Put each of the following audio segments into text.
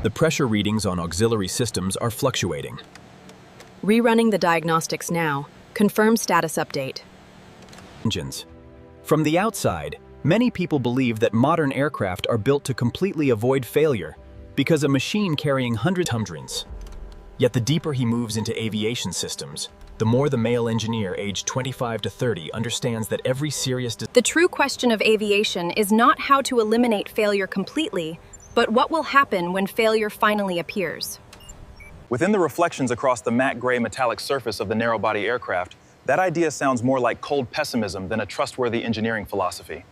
The pressure readings on auxiliary systems are fluctuating. Rerunning the diagnostics now. Confirm status update. Engines. From the outside, many people believe that modern aircraft are built to completely avoid failure because a machine carrying hundreds. Yet the deeper he moves into aviation systems, the more the male engineer aged 25 to 30 understands that every serious The true question of aviation is not how to eliminate failure completely, but what will happen when failure finally appears. Within the reflections across the matte gray metallic surface of the narrow-body aircraft, that idea sounds more like cold pessimism than a trustworthy engineering philosophy.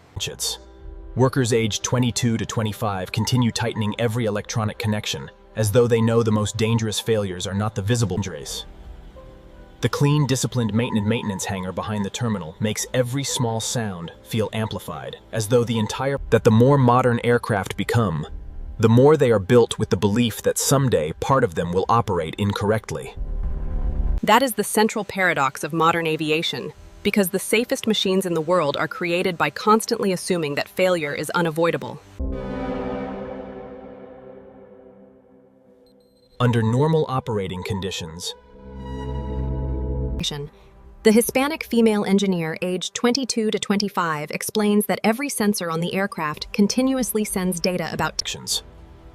Workers aged 22 to 25 continue tightening every electronic connection, as though they know the most dangerous failures are not the visible injuries. The clean, disciplined maintenance hangar behind the terminal makes every small sound feel amplified, as though that the more modern aircraft become, the more they are built with the belief that someday part of them will operate incorrectly. That is the central paradox of modern aviation, because the safest machines in the world are created by constantly assuming that failure is unavoidable. Under normal operating conditions, the Hispanic female engineer aged 22 to 25 explains that every sensor on the aircraft continuously sends data about actions.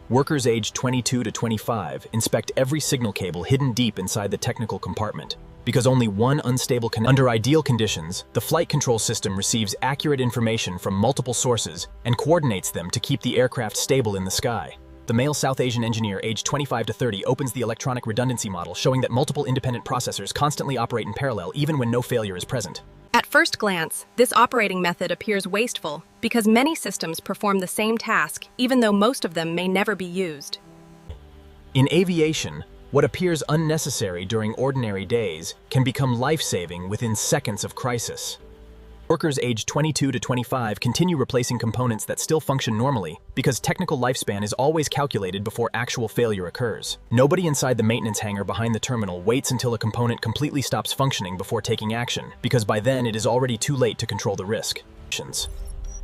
Workers aged 22 to 25 inspect every signal cable hidden deep inside the technical compartment, because only one unstable connection. Under ideal conditions, the flight control system receives accurate information from multiple sources and coordinates them to keep the aircraft stable in the sky. The male South Asian engineer aged 25 to 30 opens the electronic redundancy model, showing that multiple independent processors constantly operate in parallel even when no failure is present. At first glance, this operating method appears wasteful because many systems perform the same task, even though most of them may never be used. In aviation, what appears unnecessary during ordinary days can become life-saving within seconds of crisis. Workers aged 22 to 25 continue replacing components that still function normally because technical lifespan is always calculated before actual failure occurs. Nobody inside the maintenance hangar behind the terminal waits until a component completely stops functioning before taking action, because by then it is already too late to control the risk.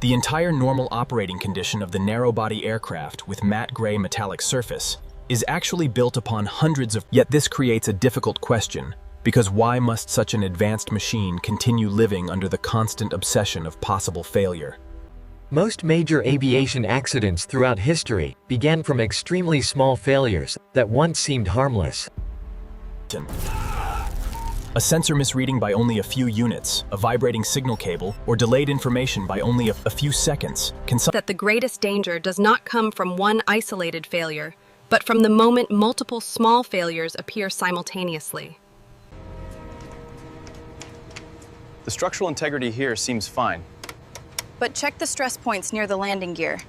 The entire normal operating condition of the narrow-body aircraft with matte gray metallic surface is actually built upon hundreds of. Yet this creates a difficult question. Because why must such an advanced machine continue living under the constant obsession of possible failure? Most major aviation accidents throughout history began from extremely small failures that once seemed harmless. A sensor misreading by only a few units, a vibrating signal cable, or delayed information by only a few seconds can that the greatest danger does not come from one isolated failure, but from the moment multiple small failures appear simultaneously. The structural integrity here seems fine. But check the stress points near the landing gear.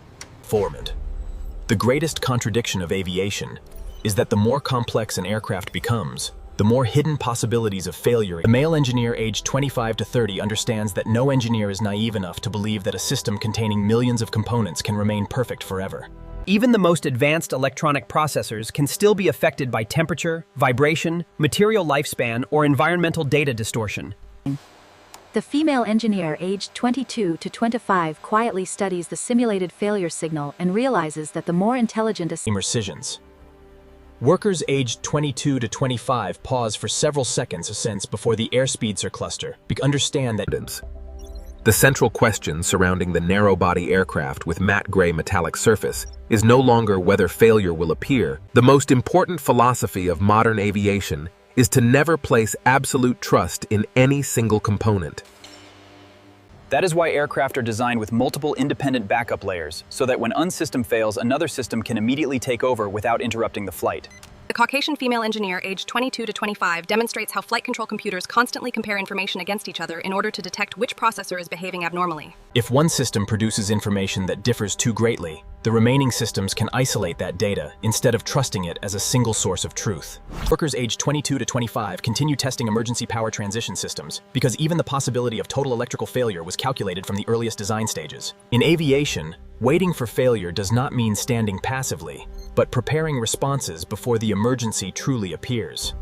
The greatest contradiction of aviation is that the more complex an aircraft becomes, the more hidden possibilities of failure. The male engineer aged 25 to 30 understands that no engineer is naive enough to believe that a system containing millions of components can remain perfect forever. Even the most advanced electronic processors can still be affected by temperature, vibration, material lifespan, or environmental data distortion. The female engineer aged 22 to 25 quietly studies the simulated failure signal and realizes that the more intelligent Immersions. Workers aged 22 to 25 pause for several seconds before the airspeed cluster to understand that the central question surrounding the narrow-body aircraft with matte gray metallic surface is no longer whether failure will appear. The most important philosophy of modern aviation is to never place absolute trust in any single component. That is why aircraft are designed with multiple independent backup layers, so that when one system fails, another system can immediately take over without interrupting the flight. The Caucasian female engineer aged 22 to 25 demonstrates how flight control computers constantly compare information against each other in order to detect which processor is behaving abnormally. If one system produces information that differs too greatly, the remaining systems can isolate that data instead of trusting it as a single source of truth. Workers aged 22 to 25 continue testing emergency power transition systems because even the possibility of total electrical failure was calculated from the earliest design stages. In aviation, waiting for failure does not mean standing passively, but preparing responses before the emergency truly appears.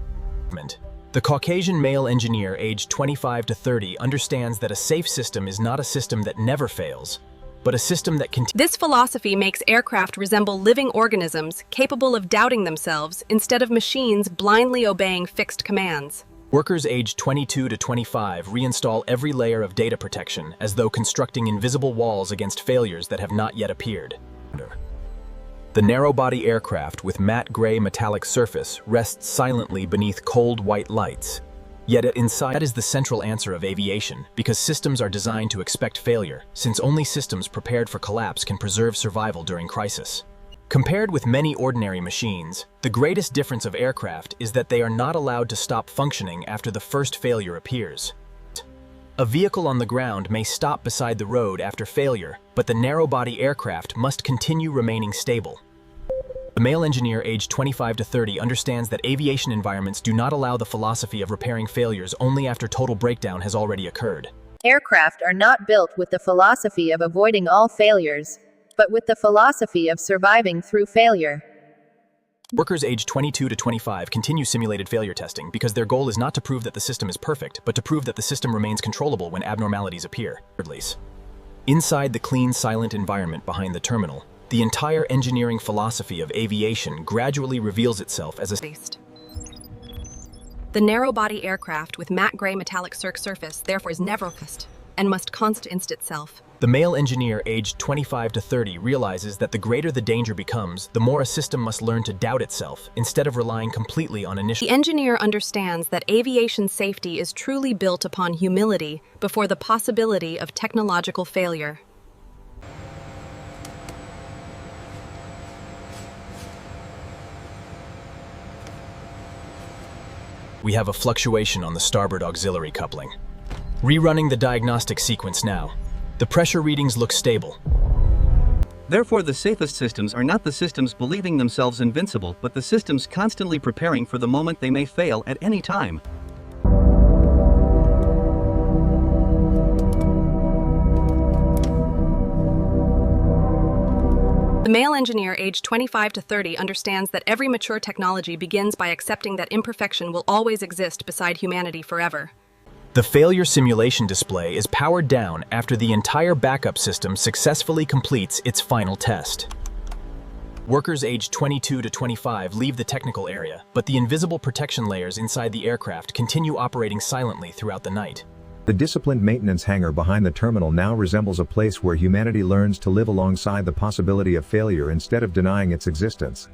The Caucasian male engineer aged 25 to 30 understands that a safe system is not a system that never fails, but a system that can. This philosophy makes aircraft resemble living organisms capable of doubting themselves instead of machines blindly obeying fixed commands. Workers aged 22 to 25 reinstall every layer of data protection as though constructing invisible walls against failures that have not yet appeared. The narrow-body aircraft with matte gray metallic surface rests silently beneath cold white lights. Yet inside, that is the central answer of aviation, because systems are designed to expect failure, since only systems prepared for collapse can preserve survival during crisis. Compared with many ordinary machines, the greatest difference of aircraft is that they are not allowed to stop functioning after the first failure appears. A vehicle on the ground may stop beside the road after failure, but the narrow-body aircraft must continue remaining stable. The male engineer aged 25 to 30 understands that aviation environments do not allow the philosophy of repairing failures only after total breakdown has already occurred. Aircraft are not built with the philosophy of avoiding all failures, but with the philosophy of surviving through failure. Workers aged 22 to 25 continue simulated failure testing because their goal is not to prove that the system is perfect, but to prove that the system remains controllable when abnormalities appear. Inside the clean, silent environment behind the terminal, the entire engineering philosophy of aviation gradually reveals itself as a The narrow-body aircraft with matte gray metallic surface therefore is never fixed and must const itself. The male engineer aged 25 to 30 realizes that the greater the danger becomes, the more a system must learn to doubt itself instead of relying completely on initial. The engineer understands that aviation safety is truly built upon humility before the possibility of technological failure. We have a fluctuation on the starboard auxiliary coupling. Rerunning the diagnostic sequence now. The pressure readings look stable. Therefore, the safest systems are not the systems believing themselves invincible, but the systems constantly preparing for the moment they may fail at any time. The male engineer aged 25 to 30 understands that every mature technology begins by accepting that imperfection will always exist beside humanity forever. The failure simulation display is powered down after the entire backup system successfully completes its final test. Workers aged 22 to 25 leave the technical area, but the invisible protection layers inside the aircraft continue operating silently throughout the night. The disciplined maintenance hangar behind the terminal now resembles a place where humanity learns to live alongside the possibility of failure instead of denying its existence.